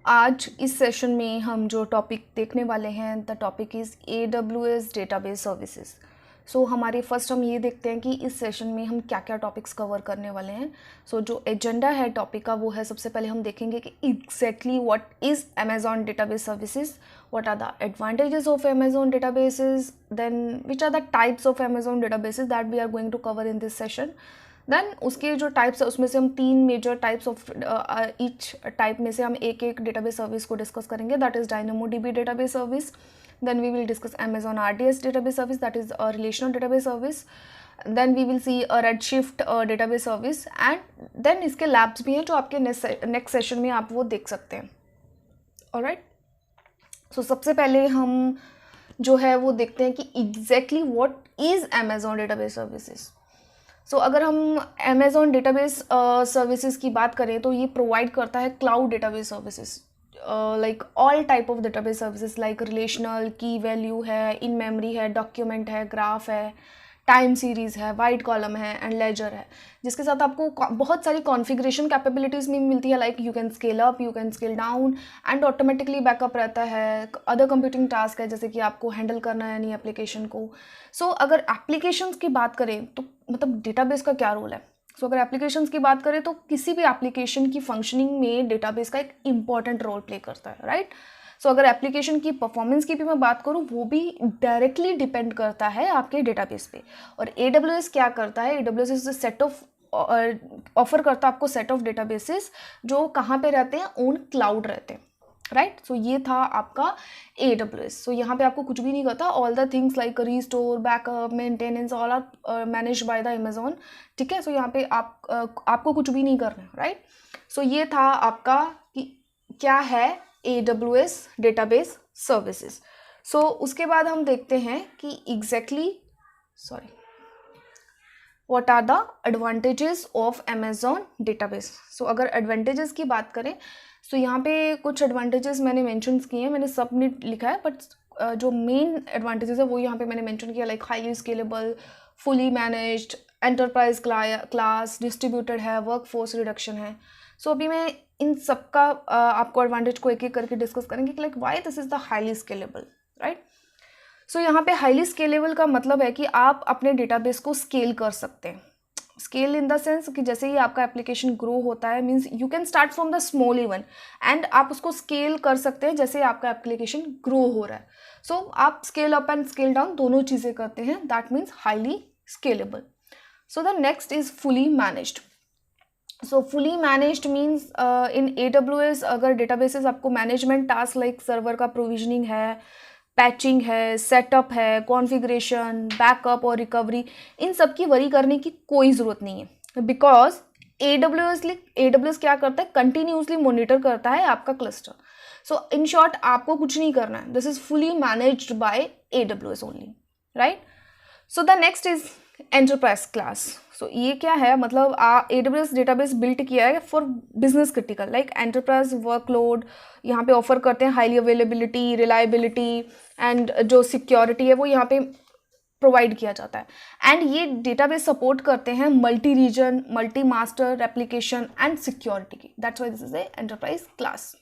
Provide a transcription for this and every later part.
आज इस सेशन में हम जो टॉपिक देखने वाले हैं the topic is AWS database services. So हमारे फर्स्ट हम ये देखते हैं कि इस सेशन में हम क्या क्या टॉपिक्स कवर करने वाले हैं। सो जो एजेंडा है टॉपिक का वो है, सबसे पहले हम देखेंगे कि exactly what is Amazon database services, what are the advantages of Amazon databases, then which are the types of Amazon databases that we are going to cover in this session. Then उसके जो types है उसमें से हम 3 major types of each type में से हम एक एक डेटाबेस सर्विस को डिस्कस करेंगे, that is DynamoDB database service. then we will discuss Amazon RDS database service, that is a relational database service. then we will see a Redshift database service, and then इसके labs भी हैं जो आपके next session में आप वो देख सकते हैं। alright, so सबसे पहले हम जो है वो देखते हैं कि exactly what is Amazon database services। सो अगर हम Amazon डेटाबेस सर्विसेज की बात करें तो ये प्रोवाइड करता है cloud database services, like all type of database services, like relational, key value है, इन मेमोरी है, डॉक्यूमेंट है, ग्राफ है, टाइम सीरीज़ है, वाइट कॉलम है एंड लेजर है, जिसके साथ आपको बहुत सारी कॉन्फ़िगरेशन कैपेबिलिटीज़ भी मिलती है, like you can scale up, you can scale down and automatically backup रहता है। अदर कंप्यूटिंग टास्क है जैसे कि आपको हैंडल करना है नहीं एप्लीकेशन को। सो अगर एप्लीकेशंस की बात करें तो मतलब डेटाबेस का क्या रोल है। सो अगर एप्लीकेशंस की बात करें तो किसी भी एप्लीकेशन की फंक्शनिंग में डेटाबेस का एक इंपॉर्टेंट रोल प्ले करता है, राइट। सो अगर एप्लीकेशन की परफॉर्मेंस की भी मैं बात करूँ वो भी डायरेक्टली डिपेंड करता है आपके डेटाबेस पे। और AWS क्या करता है, AWS is the set of offer करता है आपको सेट ऑफ डेटाबेसेस जो कहाँ पे रहते हैं, ऑन क्लाउड रहते हैं, राइट। सो ये था आपका AWS। सो यहाँ पे आपको कुछ भी नहीं करता, all the things like restore, backup, maintenance all are manage by the Amazon, ठीक है। सो यहाँ पे आपको कुछ भी नहीं करना है, राइट। सो ये था आपका कि क्या है AWS डेटाबेस सर्विसेज। सो उसके बाद हम देखते हैं कि exactly what are the advantages of Amazon database. So अगर एडवांटेजेस की बात करें तो यहाँ पे कुछ एडवांटेजेस मैंने मेंशन किए हैं, मैंने सब नहीं लिखा है, बट जो मेन एडवांटेजेस है वो यहाँ पे मैंने मेंशन किया, like highly scalable, fully managed, enterprise class, distributed है, वर्क फोर्स रिडक्शन है। सो अभी मैं इन सब का आपको एडवांटेज को एक एक करके डिस्कस करेंगे कि like why this is the highly scalable, right. So यहाँ पे हाईली स्केलेबल का मतलब है कि आप अपने डेटाबेस को स्केल कर सकते हैं। स्केल इन द सेंस कि जैसे ही आपका एप्लीकेशन ग्रो होता है, means you can start from the small even and आप उसको स्केल कर सकते हैं जैसे आपका एप्लीकेशन ग्रो हो रहा है। सो आप scale up and scale down दोनों चीज़ें करते हैं, that means highly scalable. So the next is fully managed. So fully managed means in AWS अगर डेटाबेसेस आपको मैनेजमेंट टास्क लाइक सर्वर का प्रोविजनिंग है, पैचिंग है, सेटअप है, कॉन्फ़िगरेशन, बैकअप और रिकवरी, इन सब की वरी करने की कोई ज़रूरत नहीं है, बिकॉज AWS क्या करता है, कंटिन्यूसली मॉनिटर करता है आपका क्लस्टर। सो इन शॉर्ट आपको कुछ नहीं करना है, this is fully managed by AWS only, right. So the next is enterprise class. So ये क्या है, मतलब AWS डेटाबेस बिल्ट किया है for business critical, like enterprise workload यहाँ पे ऑफर करते हैं, हाईली अवेलेबिलिटी, रिलायबिलिटी एंड जो सिक्योरिटी है वो यहाँ पे प्रोवाइड किया जाता है। एंड ये डेटाबेस सपोर्ट करते हैं multi region, multi master, replication and security की, that's why this is a enterprise class.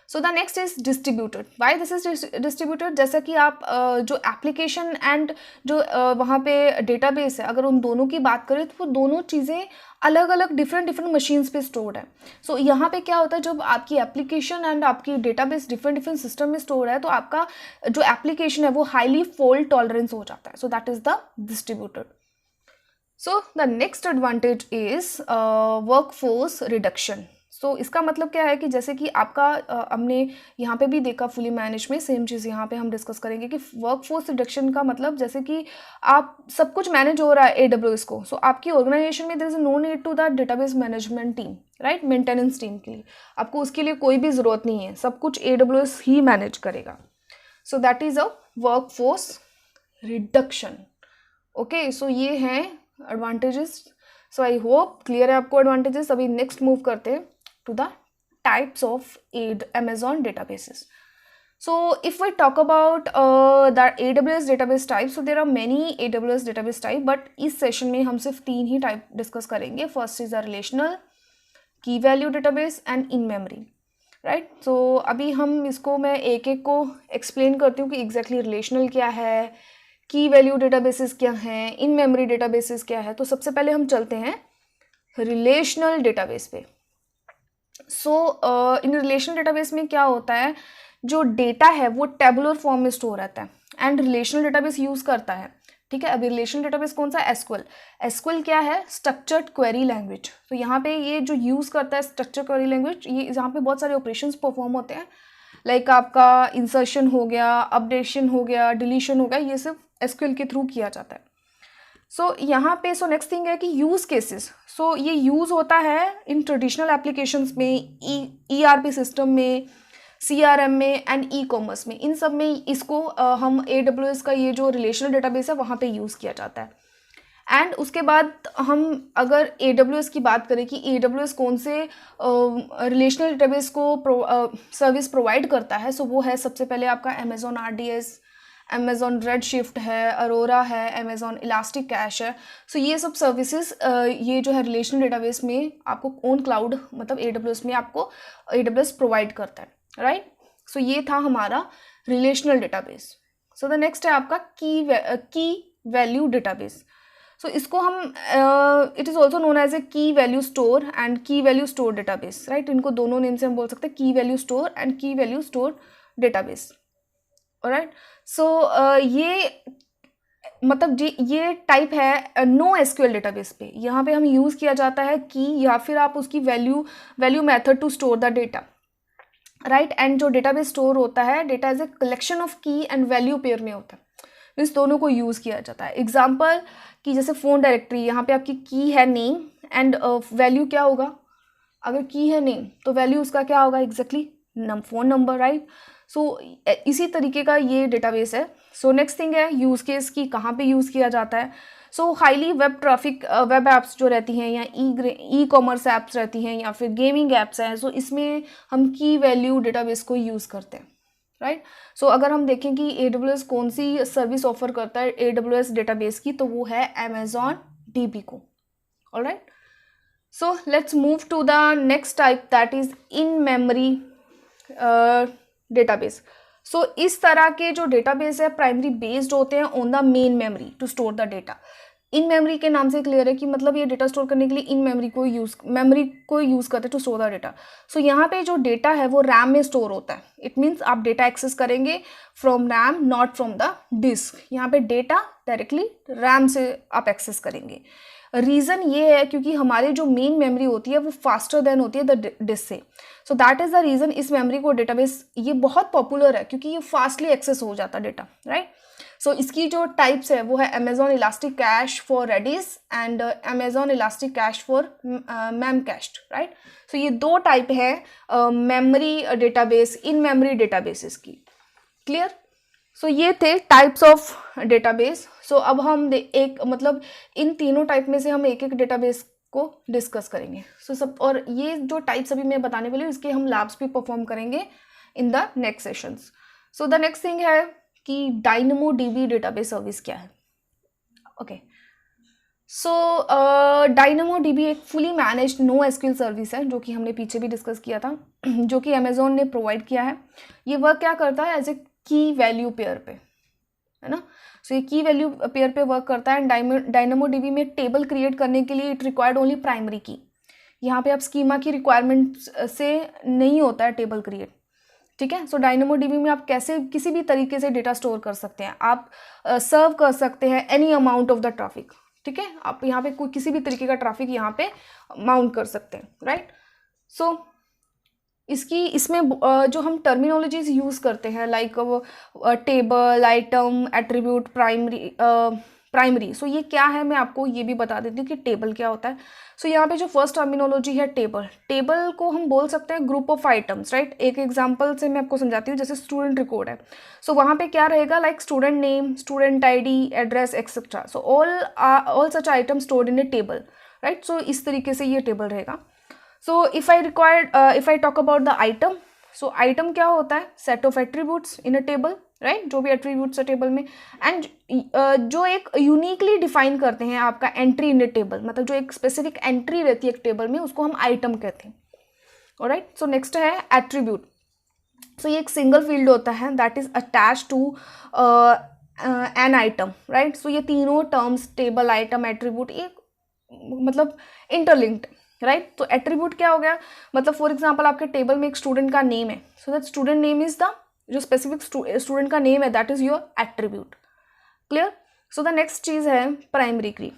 So the next is distributed. Why this is distributed, जैसा कि आप जो एप्लीकेशन एंड जो वहाँ पे डेटाबेस है, अगर उन दोनों की बात करें तो वो दोनों चीज़ें अलग अलग डिफरेंट मशीन्स पे स्टोर्ड है। सो यहाँ पे क्या होता है, जब आपकी एप्लीकेशन एंड आपकी डेटाबेस डिफरेंट सिस्टम में स्टोर है तो आपका जो एप्लीकेशन है वो हाईली फॉल्ट टॉलरेंस हो जाता है। So that is the distributed. So the next advantage is workforce reduction. So इसका मतलब क्या है कि जैसे कि आपका हमने यहाँ पे भी देखा फुली मैनेज में, सेम चीज़ यहाँ पे हम डिस्कस करेंगे कि वर्कफोर्स रिडक्शन का मतलब जैसे कि आप सब कुछ मैनेज हो रहा है AWS को। सो आपकी ऑर्गेनाइजेशन में there is no need to the database management team, right, maintenance team के लिए आपको उसके लिए कोई भी ज़रूरत नहीं है, सब कुछ AWS ही मैनेज करेगा। So that is a workforce reduction. Okay, so ये हैं advantages. So I hope clear है आपको एडवांटेजेस। अभी नेक्स्ट मूव करते हैं to the types of Amazon databases. So if we talk about the AWS database type, so there are many AWS database type, but इस session में हम सिर्फ 3 ही टाइप डिस्कस करेंगे। First is the relational, key value database and in memory. Right. So अभी हम इसको मैं एक एक को एक्सप्लेन करती हूँ कि एग्जैक्टली रिलेशनल क्या है, की वैल्यू डेटाबेसेस क्या हैं, इन मेमोरी डेटाबेसेस क्या है। तो सबसे पहले हम चलते हैं रिलेशनल डेटाबेस पे। सो इन रिलेशनल डेटाबेस में क्या होता है, जो डेटा है वो टेबुलर फॉर्म में स्टोर रहता है एंड रिलेशनल डेटाबेस यूज़ करता है। ठीक है, अभी रिलेशनल डेटाबेस कौन सा, एसक्यूएल। एसक्यूएल क्या है, स्ट्रक्चर्ड क्वेरी लैंग्वेज। तो यहाँ पे ये जो यूज़ करता है स्ट्रक्चर क्वेरी लैंग्वेज, ये यहाँ पे बहुत सारे ऑपरेशंस परफॉर्म होते हैं, लाइक आपका इंसर्शन हो गया, अपडेशन हो गया, डिलीशन हो गया, ये सिर्फ एसक्यूएल के थ्रू किया जाता है। सो यहाँ पे नेक्स्ट थिंग है कि यूज़ केसेस। सो ये यूज़ होता है इन ट्रेडिशनल एप्लीकेशंस में, ईआरपी सिस्टम में, सीआरएम में एंड ई कॉमर्स में, इन सब में इसको हम AWS का ये जो रिलेशनल डेटाबेस है वहाँ पे यूज़ किया जाता है। एंड उसके बाद हम अगर AWS की बात करें कि AWS कौन से रिलेशनल डेटाबेस को सर्विस प्रोवाइड करता है, सो वो है सबसे पहले आपका Amazon RDS, Amazon Redshift है, अरोरा है, Amazon इलास्टिक कैश है। सो ये सब सर्विसेज ये जो है रिलेशनल डेटाबेस में आपको ओन क्लाउड मतलब AWS में आपको AWS प्रोवाइड करता है, राइट। सो ये था हमारा relational database. So the next है आपका की वैल्यू डेटाबेस। सो इसको हम it is also known as a key value store and key value store database, right. इनको दोनों नेम से हम बोल सकते हैं, key value store and key value store database, alright. So ये मतलब ये टाइप है नो एसक्यूएल डेटाबेस पे। यहाँ पे हम यूज़ किया जाता है की या फिर आप उसकी value method to store the data, right. And जो डेटाबेस स्टोर होता है, data as a collection of key and value pair में होता है, इस दोनों को यूज़ किया जाता है। एग्जाम्पल कि जैसे फ़ोन डायरेक्टरी, यहाँ पे आपकी की है नेम एंड वैल्यू क्या होगा, अगर की है नेम तो वैल्यू उसका क्या होगा, एग्जैक्टली फ़ोन नंबर, राइट। सो इसी तरीके का ये डेटाबेस है। सो नेक्स्ट थिंग है यूज़ केस की कहाँ पे यूज़ किया जाता है। सो highly web traffic web apps जो रहती हैं या ई कॉमर्स ऐप्स रहती हैं या फिर गेमिंग ऐप्स हैं, सो इसमें हम की वैल्यू डेटाबेस को यूज़ करते हैं, राइट। सो अगर हम देखें कि AWS कौन सी सर्विस ऑफर करता है AWS डेटाबेस की, तो वो है Amazon DB को, alright. So let's move to the next type, that is in memory database. So इस तरह के जो डेटाबेस है प्राइमरी बेस्ड होते हैं on the main memory to store the data. In memory के नाम से क्लियर है कि मतलब ये डेटा स्टोर करने के लिए इन मेमोरी को यूज़ करते हैं टू स्टोर द डेटा। सो यहाँ पे जो डेटा है वो रैम में स्टोर होता है। इट मीन्स आप डेटा एक्सेस करेंगे from RAM, not from the disk. यहाँ पे डेटा डायरेक्टली रैम से आप एक्सेस करेंगे। रीज़न ये है क्योंकि हमारी जो मेन मेमोरी होती है वो फास्टर देन होती है द डिस्क से। सो दैट इज़ द रीज़न इस मेमोरी को डेटाबेस ये बहुत पॉपुलर है, क्योंकि ये फास्टली एक्सेस हो जाता है डेटा, राइट। सो इसकी जो टाइप्स है वो है Amazon elastic cache for Redis and Amazon elastic cache for memcached, right. So ये दो टाइप है memory database, in memory databases की, क्लियर। सो ये थे टाइप्स ऑफ डेटाबेस। सो अब हम एक मतलब इन तीनों टाइप में से हम एक एक डेटाबेस को डिस्कस करेंगे। सो सब और ये जो टाइप्स अभी मैं बताने वाली हूँ इसके हम लैब्स भी परफॉर्म करेंगे in the next sessions. So the next thing है कि DynamoDB डेटाबेस सर्विस क्या है, ओके। सो DynamoDB एक fully managed no SQL service है, जो कि हमने पीछे भी डिस्कस किया था, जो कि Amazon ने प्रोवाइड किया है। ये वर्क क्या करता है, as a key value pair पे, है ना। सो ये की वैल्यू पेयर पे वर्क करता है। एंड DynamoDB में टेबल क्रिएट करने के लिए इट रिक्वायर्ड ओनली प्राइमरी की। यहाँ पे आप स्कीमा की रिक्वायरमेंट से नहीं होता है टेबल क्रिएट, ठीक है। सो DynamoDB में आप कैसे किसी भी तरीके से डेटा स्टोर कर सकते हैं, आप सर्व कर सकते हैं any amount of the traffic, ठीक है। आप यहाँ पे कोई किसी भी तरीके का ट्रैफिक यहाँ पे माउंट कर सकते हैं, राइट। सो इसमें जो हम टर्मिनोलॉजीज यूज़ करते हैं like table, item, attribute, primary. So ये क्या है मैं आपको ये भी बता देती हूँ कि टेबल क्या होता है। सो यहाँ पे जो फर्स्ट टर्मिनोलॉजी है टेबल को हम बोल सकते हैं ग्रुप ऑफ आइटम्स, राइट। एक एग्जांपल से मैं आपको समझाती हूँ, जैसे स्टूडेंट रिकॉर्ड है। सो वहाँ पे क्या रहेगा, like student name, student ID, address etcetera. So all such item stored in a table, right. So इस तरीके से ये टेबल रहेगा। So if I talk about the item, so item क्या होता है, set of attributes in a table, right. जो भी एट्रीब्यूट्स है टेबल में, एंड जो एक यूनिकली डिफाइन करते हैं आपका एंट्री इन अ टेबल, मतलब जो एक स्पेसिफिक एंट्री रहती है एक टेबल में, उसको हम आइटम कहते हैं। ऑलराइट. सो नेक्स्ट है एट्रीब्यूट. सो ये एक सिंगल फील्ड होता है that is attach to an item, right. So ये तीनों टर्म्स टेबल, आइटम, एट्रीब्यूट, ये मतलब इंटरलिंक्ड, राइट. तो एट्रीब्यूट क्या हो गया, मतलब फॉर एग्जांपल आपके टेबल में एक स्टूडेंट का नेम है, so that student name is the, जो स्पेसिफिक स्टूडेंट का नेम है that is your attribute. Clear. So the next चीज़ है प्राइमरी की.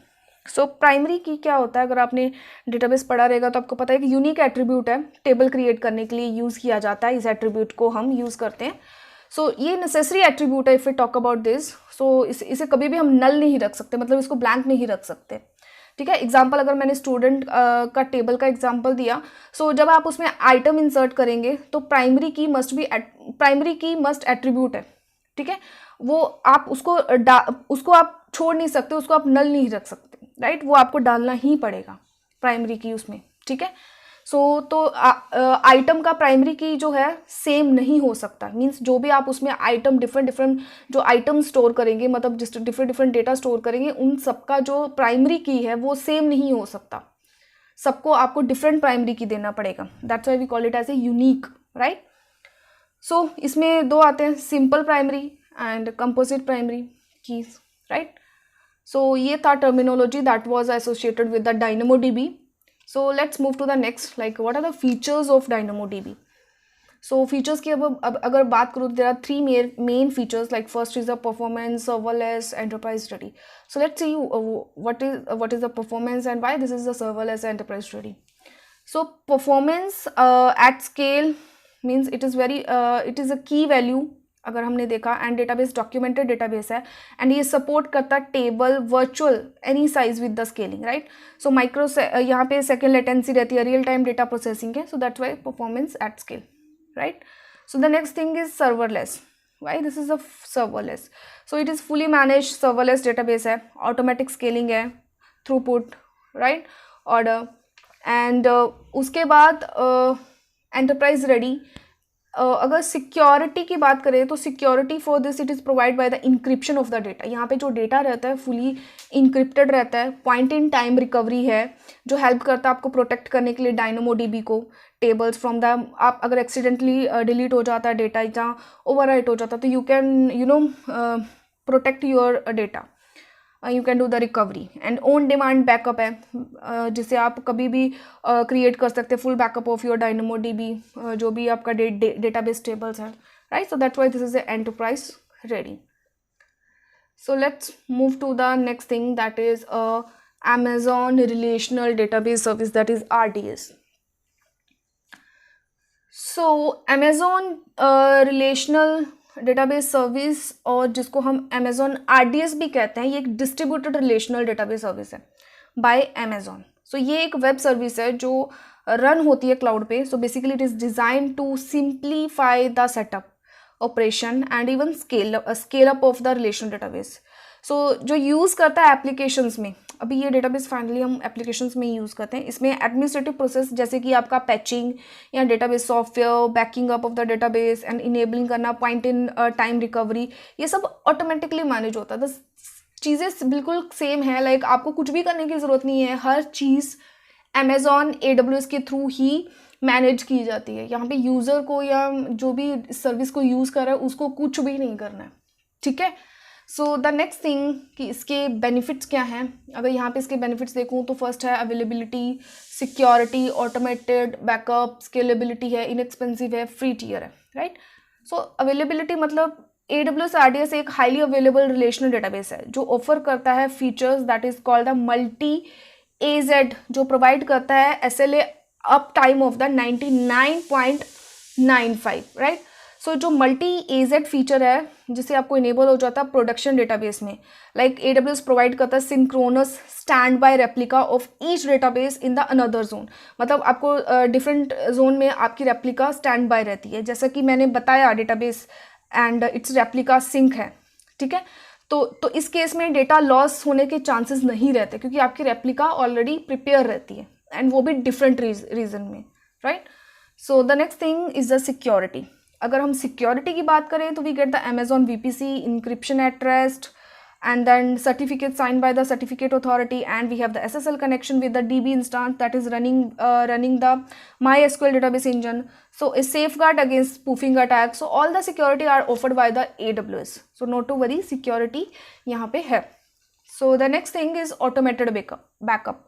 सो प्राइमरी की क्या होता है, अगर आपने डेटाबेस पढ़ा रहेगा तो आपको पता है कि यूनिक एट्रीब्यूट है, टेबल क्रिएट करने के लिए यूज़ किया जाता है, इस एट्रीब्यूट को हम यूज़ करते हैं. सो ये नेसेसरी एट्रीब्यूट है if we talk about this. So इसे कभी भी हम नल नहीं रख सकते, मतलब इसको ब्लैंक नहीं रख सकते. ठीक है. एग्जाम्पल अगर मैंने स्टूडेंट का टेबल का एग्जाम्पल दिया, सो जब आप उसमें आइटम इंसर्ट करेंगे तो प्राइमरी की मस्ट एट्रीब्यूट है. ठीक है. वो आप उसको आप छोड़ नहीं सकते, उसको आप नल नहीं रख सकते, राइट. वो आपको डालना ही पड़ेगा प्राइमरी की उसमें. ठीक है. सो तो आइटम का प्राइमरी की जो है सेम नहीं हो सकता, मीन्स जो भी आप उसमें आइटम डिफरेंट जो आइटम स्टोर करेंगे, मतलब जिस डिफरेंट डेटा स्टोर करेंगे, उन सबका जो प्राइमरी की है वो सेम नहीं हो सकता, सबको आपको डिफरेंट प्राइमरी की देना पड़ेगा. That's why we call it as a unique, right. So इसमें दो आते हैं, simple primary and composite primary keys, right. So ये था terminology that was associated with the DynamoDB. So let's move to the next, like what are the features of DynamoDB. So features की अब अगर बात करूँ, there are three main features. Like first is the performance, serverless, enterprise ready. So let's see what is the performance and why this is the serverless enterprise ready. So performance at scale means it is a key value अगर हमने देखा, and database documented database है, and ये support करता table virtual any size with the scaling, right. So micro यहाँ पे second latency रहती है, रियल टाइम डेटा प्रोसेसिंग है, सो that's Y performance at scale, right. So the next thing is serverless. Y this is a serverless? So it is fully manage serverless database है, automatic scaling है, throughput, right, order, and उसके बाद enterprise ready. अगर security की बात करें तो security for this it is provide by the encryption of the data. यहाँ पे जो डेटा रहता है फुली इंक्रिप्टेड रहता है, पॉइंट इन टाइम रिकवरी है जो हेल्प करता है आपको प्रोटेक्ट करने के लिए DynamoDB को, टेबल्स फ्रॉम द, आप अगर एक्सीडेंटली डिलीट हो जाता है डेटा या ओवरराइट हो जाता है तो you can protect your data, you can do the recovery. And on demand backup है जिसे आप कभी भी क्रिएट कर सकते हैं, full backup of your DynamoDB जो भी आपका डेटाबेस टेबल्स है, right. So that's why this is enterprise ready. So let's move to the next thing that is Amazon relational database service, that is RDS. So Amazon relational database service, और जिसको हम Amazon RDS भी कहते हैं, ये एक distributed relational database service है bye Amazon. सो ये एक वेब सर्विस है जो रन होती है क्लाउड पे. So basically it is design to simplify the setup, operation and even scale up of the relational database. So जो यूज़ करता है एप्लीकेशंस में, अभी ये डेटाबेस फाइनली हम एप्लीकेशंस में यूज़ करते हैं, इसमें एडमिनिस्ट्रेटिव प्रोसेस जैसे कि आपका पैचिंग या database software, banking up of the database and enabling करना, पॉइंट इन टाइम रिकवरी, ये सब ऑटोमेटिकली मैनेज होता है. चीज़ें बिल्कुल सेम है, लाइक आपको कुछ भी करने की ज़रूरत नहीं है, हर चीज़ Amazon AWS के थ्रू ही मैनेज की जाती है. यहाँ पे यूज़र को या जो भी सर्विस को यूज़ कर रहा है उसको कुछ भी नहीं करना है, ठीक है. सो द नेक्स्ट थिंग कि इसके बेनिफिट्स क्या हैं. अगर यहाँ पे इसके बेनिफिट्स देखूँ तो फर्स्ट है availability, security, automated backup, scalability है, इनएक्सपेंसिव है, फ्री टियर है, राइट. सो अवेलेबिलिटी मतलब AWS RDS एक हाईली अवेलेबल रिलेशनल डेटाबेस है जो ऑफर करता है features that is called the multi AZ, जो प्रोवाइड करता है SLA uptime of the 99.95, right. So जो मल्टी AZ फीचर है जिससे आपको इनेबल हो जाता है प्रोडक्शन डेटाबेस में, लाइक AWS प्रोवाइड करता है synchronous stand by replica of each database in the another zone. मतलब आपको डिफरेंट जोन में आपकी रेप्लिका स्टैंड बाय रहती है, जैसा कि मैंने बताया database and it's replica sync है, ठीक है. तो इस केस में डेटा लॉस होने के चांसेस नहीं रहते क्योंकि आपकी रेप्लिका ऑलरेडी प्रिपेयर रहती है, एंड वो भी डिफरेंट रीजन में, right. So the next thing is the security. अगर हम सिक्योरिटी की बात करें तो we get the Amazon VPC, encryption at rest, and then certificate signed by the certificate authority, and we have the SSL connection with the DB instance that is running the MySQL database engine. So a safeguard against spoofing attack. So all the security are offered by the AWS. So not to worry, security यहाँ पे है. So the next thing is automated backup.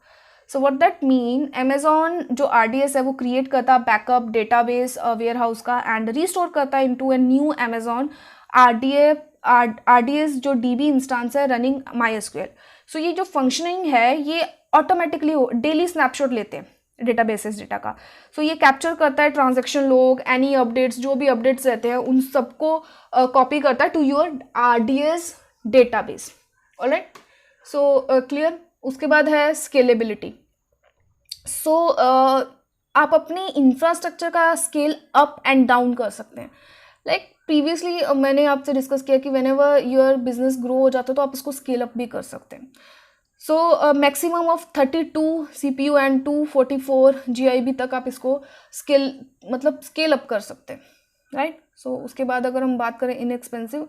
So what that mean, Amazon जो RDS है वो create करता है backup database warehouse का and restore करता है into a new Amazon RDS जो DB instance है running MySQL. So ये जो functioning है ये automatically daily snapshot लेते हैं डेटाबेसेस डेटा का. सो ये कैप्चर करता है ट्रांजेक्शन लॉग, एनी अपडेट्स, जो भी अपडेट्स रहते हैं उन सबको कॉपी करता है to your RDS database. Alright, so clear. उसके बाद है स्केलेबिलिटी. सो आप अपने इंफ्रास्ट्रक्चर का स्केल अप एंड डाउन कर सकते हैं. लाइक प्रीवियसली मैंने आपसे डिस्कस किया कि व्हेनेवर योर बिजनेस ग्रो हो जाता है तो आप इसको स्केल अप भी कर सकते हैं. So maximum of 32 CPU and 244 GB तक आप इसको स्केल अप कर सकते हैं. राइट. सो उसके बाद अगर हम बात करें inexpensive,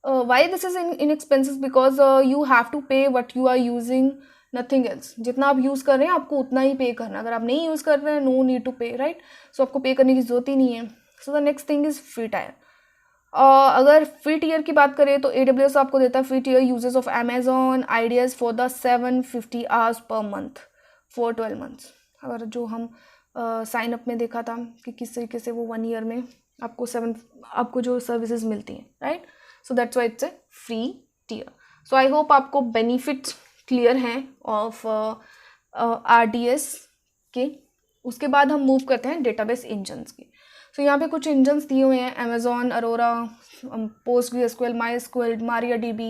why this is inexpensive, because you have to pay what you are using, nothing else. जितना आप यूज़ कर रहे हैं आपको उतना ही पे करना. अगर आप नहीं यूज़ कर रहे हैं, no need to pay. Right. So आपको पे करने की जरूरत ही नहीं है. So the next thing is free tier. अगर फ्री टीयर की बात करें तो AWS आपको देता है free tier usages of Amazon IDS for the 750 hours per month for 12 months. अगर जो हम साइन अप में देखा था कि किस तरीके से वो 1 ईयर में आपको जो सर्विसेज मिलती हैं. Right. So that's why it's a free tier. So I hope आपको बेनिफिट्स क्लियर हैं ऑफ RDS के. उसके बाद हम मूव करते हैं डेटाबेस इंजन्स की. तो यहाँ पे कुछ इंजन्स दिए हुए हैं, Amazon, Aurora, PostgreSQL, MySQL, MariaDB,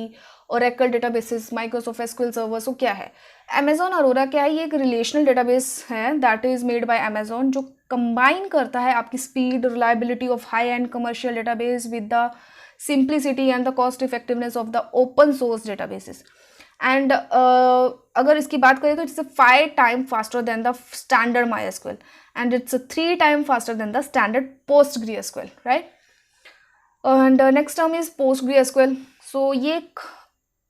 Oracle databases, Microsoft SQL server. So क्या है Amazon Aurora? क्या है ये? एक रिलेशनल डेटाबेस है that is made by Amazon जो कंबाइन करता है आपकी speed, reliability of high and commercial database with the simplicity and the cost effectiveness of the open source databases. And अगर इसकी बात करें तो it's 5 time faster than the standard MySQL and it's 3 times faster than the standard PostgreSQL, right? And next term is PostgreSQL. So ये एक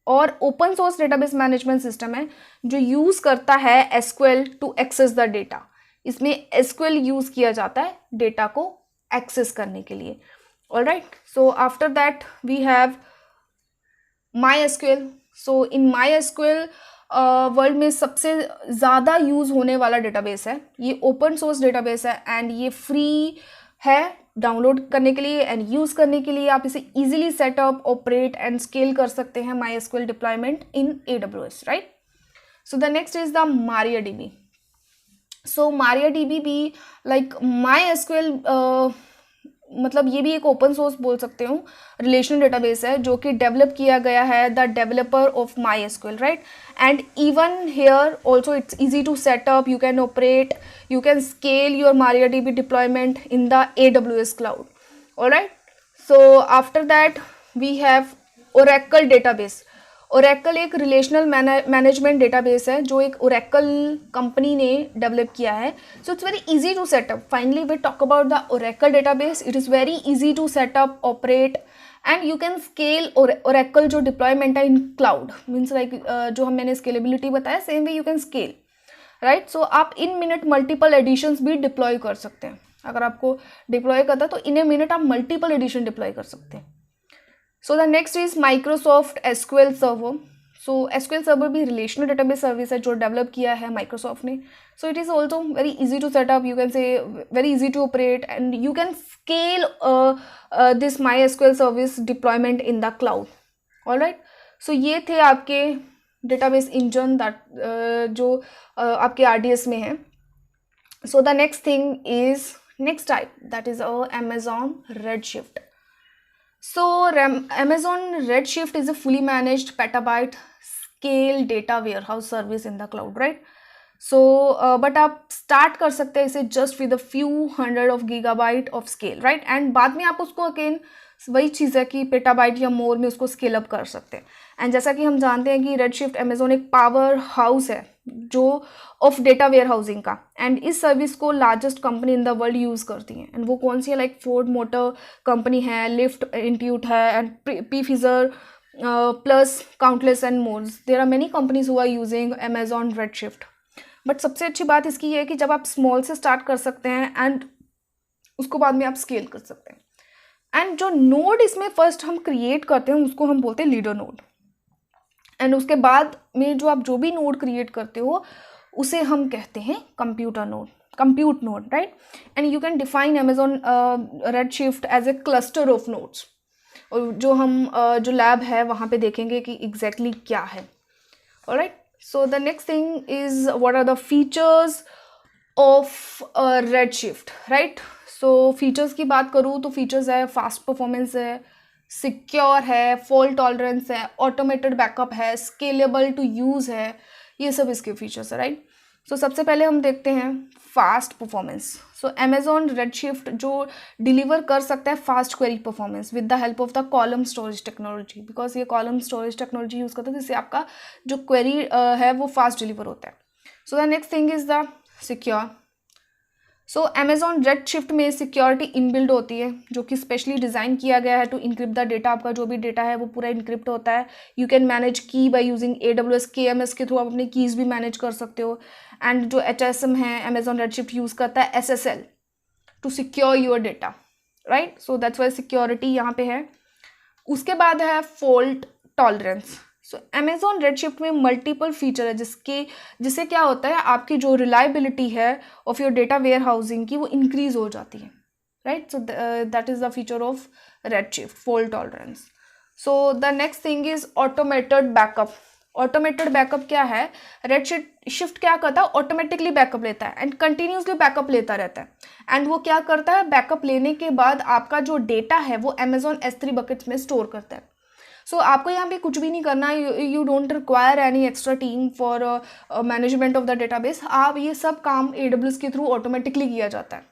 और open source database management system है जो यूज़ करता है SQL to access the data. इसमें SQL use किया जाता है डेटा को एक्सेस करने के लिए. Alright. So after that we have MySQL. So in MySQL world में सबसे ज़्यादा यूज़ होने वाला डेटाबेस है. ये ओपन सोर्स डेटाबेस है एंड ये फ्री है डाउनलोड करने के लिए एंड यूज़ करने के लिए. आप इसे easily setup, operate and scale कर सकते हैं MySQL deployment in AWS. Right. So the next is the MariaDB. So MariaDB भी लाइक MySQL मतलब ये भी एक ओपन सोर्स बोल सकते हो रिलेशनल डेटाबेस है जो कि डेवलप किया गया है the developer of MySQL. Right. And even here also it's easy to setup, you can operate, you can scale your MariaDB deployment in the AWS cloud. Alright. So after that we have Oracle database. Oracle एक relational management database है जो एक Oracle company ने develop किया है. So it's very easy to setup. Finally we talk about the Oracle database. It is very easy to setup, operate and you can scale. Oracle जो deployment है in cloud means like जो मैंने scalability बताया same way you can scale. Right. So आप in minute multiple editions भी deploy कर सकते हैं. अगर आपको डिप्लॉय करता है तो इन ए मिनट आप मल्टीपल एडिशन डिप्लॉय कर सकते हैं. So the next is Microsoft SQL Server. So SQL Server भी रिलेशनल डेटाबेस सर्विस है जो डेवलप किया है माइक्रोसॉफ्ट ने. So it is also very easy to setup, you can say very easy to operate and you can scale this MySQL service deployment in the cloud. Alright. So ये थे आपके database engine that जो आपके RDS में है. So the next thing is next type that is Amazon Redshift. So Amazon Redshift is a fully managed petabyte scale data warehouse service in the cloud, right? So but आप start कर सकते हैं इसे just with a few hundred of gigabyte of scale, right? And बाद में आप उसको again वही चीज़ है कि पेटाबाइट या मोर में उसको स्केल अप कर सकते हैं. एंड जैसा कि हम जानते हैं कि Redshift Amazon एक पावर हाउस है जो ऑफ डेटा वेयर हाउसिंग का. एंड इस सर्विस को largest company in the world use करती हैं. एंड वो कौन सी है? लाइक फोर्ड मोटर कंपनी है, लिफ्ट इंस्टीट्यूट है and P फिजर plus countless and more. There are many companies who are using Amazon Redshift. But सबसे अच्छी बात इसकी ये है कि जब आप स्मॉल से स्टार्ट कर सकते हैं एंड उसको बाद में आप स्केल कर सकते हैं. एंड जो नोड इसमें फर्स्ट हम क्रिएट करते हैं उसको हम बोलते हैं लीडर नोड. एंड उसके बाद में जो आप जो भी नोड क्रिएट करते हो उसे हम कहते हैं computer node, compute node, right. And you can define Amazon Redshift as a cluster of nodes. और जो हम जो लैब है वहाँ पे देखेंगे कि एग्जैक्टली क्या है. Alright, so the next thing is what are the features of Redshift, right. So features की बात करूँ तो फीचर्स है फास्ट परफॉर्मेंस है, सिक्योर है, फॉल्ट टॉलरेंस है, ऑटोमेटेड बैकअप है, स्केलेबल टू यूज़ है. ये सब इसके फीचर्स है, राइट. सो सबसे पहले हम देखते हैं फास्ट परफॉर्मेंस. सो Amazon Redshift जो डिलीवर कर सकता है fast query performance with the help of the column storage technology, because ये कॉलम स्टोरेज टेक्नोलॉजी यूज़ करता है जिससे आपका जो क्वेरी है वो फास्ट डिलीवर होता है. So the next thing is the secure. So Amazon Redshift में सिक्योरिटी इनबिल्ड होती है जो कि स्पेशली डिज़ाइन किया गया है टू इनक्रिप्ट द डेटा. आपका जो भी डेटा है वो पूरा इनक्रिप्ट होता है. यू कैन मैनेज की बाय यूजिंग AWS KMS के थ्रू आप अपनी कीज़ भी मैनेज कर सकते हो. एंड जो HSM है Amazon Redshift यूज़ करता है SSL to secure your data, right. So that's why security यहाँ पे है. उसके बाद है fault tolerance. So Amazon Redshift में मल्टीपल फीचर है जिससे क्या होता है आपकी जो रिलायबिलिटी है of your data warehousing की वो इंक्रीज हो जाती है, right. So that is the feature of Redshift, fault tolerance. So the next thing is automated backup. Automated backup क्या है? Redshift क्या करता है? ऑटोमेटिकली बैकअप लेता है एंड कंटिन्यूसली बैकअप लेता रहता है. एंड वो क्या करता है? बैकअप लेने के बाद आपका जो डेटा है वो Amazon S3 बकेट्स में स्टोर करता है. सो आपको यहाँ पे कुछ भी नहीं करना है. You don't require any extra team for management of the database. आप ये सब काम AWS के थ्रू ऑटोमेटिकली किया जाता है.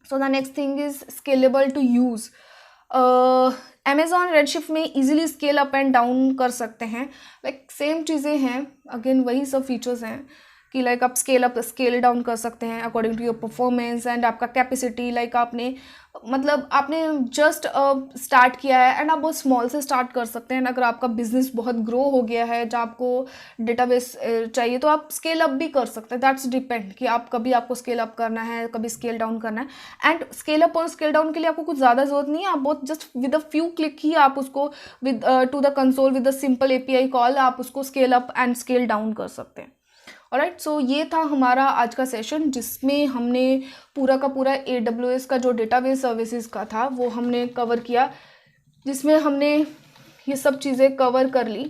So the next thing is scalable to use. Amazon Redshift में easily scale up and down कर सकते हैं. लाइक सेम चीज़ें हैं, अगेन वही सब फीचर्स हैं कि लाइक आप स्केल अप स्केल डाउन कर सकते हैं according to your performance and आपका कैपेसिटी. लाइक आपने जस्ट स्टार्ट किया है एंड आप बहुत स्मॉल से स्टार्ट कर सकते हैं. अगर आपका बिजनेस बहुत ग्रो हो गया है जहाँ आपको डेटाबेस चाहिए तो आप स्केल अप भी कर सकते हैं. दैट्स डिपेंड कि आप कभी आपको स्केल अप करना है, कभी स्केल डाउन करना है. एंड स्केल अप और स्केल डाउन के लिए आपको कुछ ज़्यादा ज़रूरत नहीं है. आप बहुत just with a few click ही आप उसको with to the console with the simple API call आप उसको scale up and scale down कर सकते हैं. ऑलराइट, सो ये था हमारा आज का सेशन जिसमें हमने पूरा का पूरा AWS का जो डेटाबेस सर्विसेज का था वो हमने कवर किया, जिसमें हमने ये सब चीज़ें कवर कर ली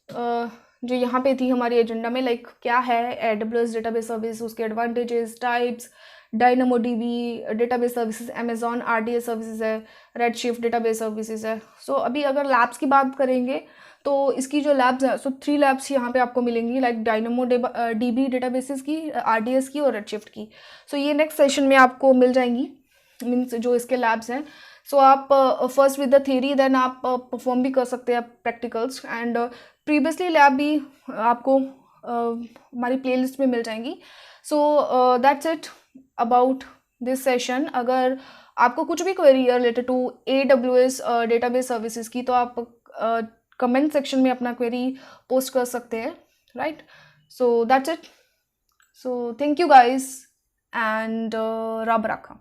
जो यहाँ पे थी हमारी एजेंडा में. लाइक क्या है AWS डेटाबेस सर्विस, उसके advantages, types, DynamoDB database services, Amazon RDS services है, Redshift डेटाबेस सर्विसेज है. सो अभी अगर लैब्स की बात करेंगे तो इसकी जो लैब्स हैं, सो 3 लैब्स यहाँ पे आपको मिलेंगी. लाइक DynamoDB डेटाबेसेस की, RDS की और Redshift की. सो ये नेक्स्ट सेशन में आपको मिल जाएंगी, मीन्स जो इसके लैब्स हैं. सो आप first with the theory then आप परफॉर्म भी कर सकते हैं प्रैक्टिकल्स. एंड प्रीवियसली लैब भी आपको हमारी प्लेलिस्ट में मिल जाएंगी. So that's it about this session. अगर आपको कुछ भी क्वेरी है related to AWS database services की तो आप कमेंट सेक्शन में अपना क्वेरी पोस्ट कर सकते हैं, right. So that's it. So thank you guys and रब रखा.